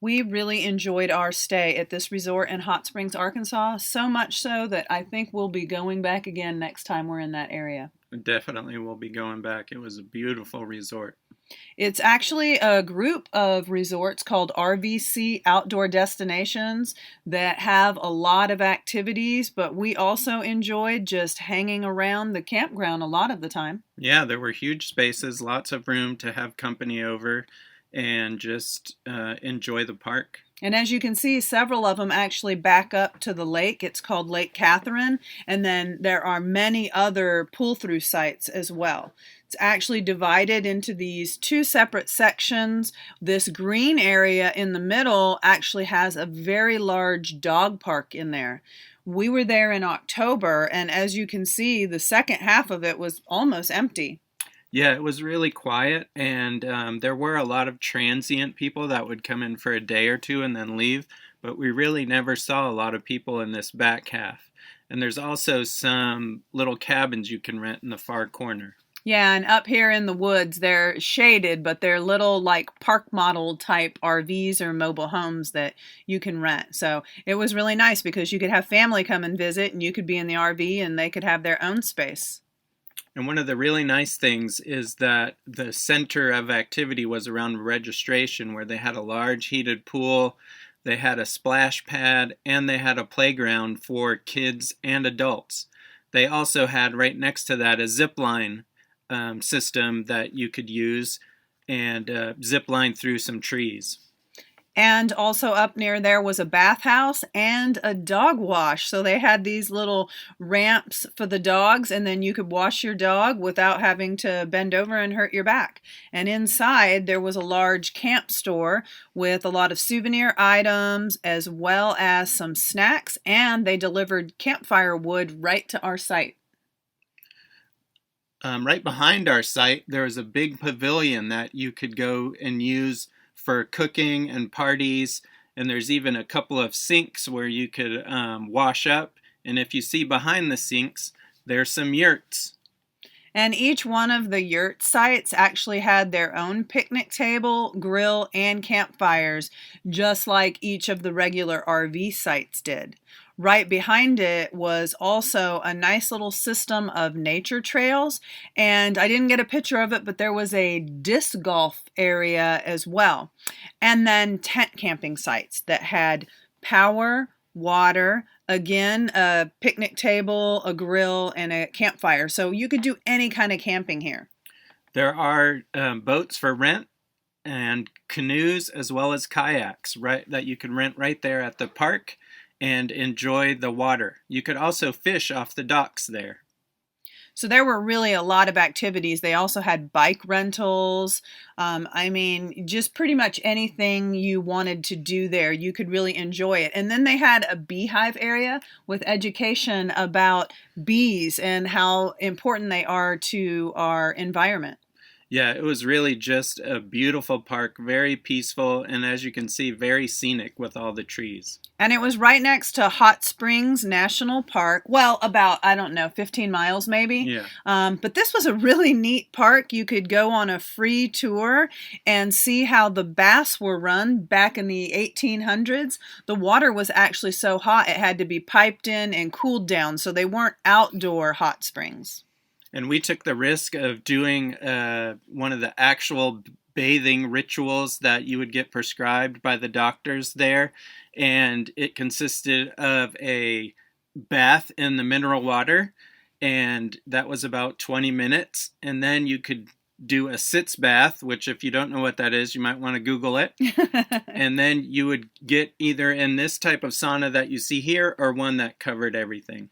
We really enjoyed our stay at this resort in Hot Springs, Arkansas, so much so that I think we'll be going back again next time we're in that area. Definitely will be going back. It was a beautiful resort. It's actually a group of resorts called RVC Outdoor Destinations that have a lot of activities, but we also enjoyed just hanging around the campground a lot of the time. Yeah, there were huge spaces, lots of room to have company over and just enjoy the park. And as you can see, several of them actually back up to the lake. It's called Lake Catherine. And then there are many other pull through sites as well. It's actually divided into these two separate sections. This green area in the middle actually has a very large dog park in there. We were there in October, and as you can see, the second half of it was almost empty. Yeah, it was really quiet, and there were a lot of transient people that would come in for a day or two and then leave, but we really never saw a lot of people in this back half. And there's also some little cabins you can rent in the far corner. Yeah, and up here in the woods, they're shaded, but they're little like park model type RVs or mobile homes that you can rent. So it was really nice because you could have family come and visit, and you could be in the RV and they could have their own space. And one of the really nice things is that the center of activity was around registration, where they had a large heated pool, they had a splash pad, and they had a playground for kids and adults. They also had right next to that a zip line system that you could use and zip line through some trees. And also up near there was a bathhouse and a dog wash. So they had these little ramps for the dogs, and then you could wash your dog without having to bend over and hurt your back. And inside there was a large camp store with a lot of souvenir items as well as some snacks, and they delivered campfire wood right to our site. Right behind our site, there was a big pavilion that you could go and use for cooking and parties. And there's even a couple of sinks where you could wash up. And if you see behind the sinks, there's some yurts. And each one of the yurt sites actually had their own picnic table, grill, and campfires, just like each of the regular RV sites did. Right behind it was also a nice little system of nature trails, and I didn't get a picture of it, but there was a disc golf area as well. And then tent camping sites that had power, water, again, a picnic table, a grill, and a campfire. So you could do any kind of camping here. There are boats for rent and canoes as well as kayaks, right, that you can rent right there at the park and enjoy the water. You could also fish off the docks there. So there were really a lot of activities. They also had bike rentals. Just pretty much anything you wanted to do there, you could really enjoy it. And then they had a beehive area with education about bees and how important they are to our environment. Yeah, it was really just a beautiful park, very peaceful, and as you can see, very scenic with all the trees. And it was right next to Hot Springs National Park. Well, about, I don't know, 15 miles maybe. Yeah. But this was a really neat park. You could go on a free tour and see how the baths were run back in the 1800s. The water was actually so hot it had to be piped in and cooled down, so they weren't outdoor hot springs. And we took the risk of doing one of the actual bathing rituals that you would get prescribed by the doctors there. And it consisted of a bath in the mineral water, and that was about 20 minutes. And then you could do a sitz bath, which if you don't know what that is, you might want to Google it. And then you would get either in this type of sauna that you see here or one that covered everything.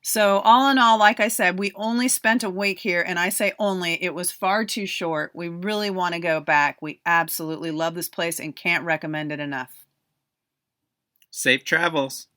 So all in all, like I said, we only spent a week here, and I say only, it was far too short. We really want to go back. We absolutely love this place and can't recommend it enough. Safe travels.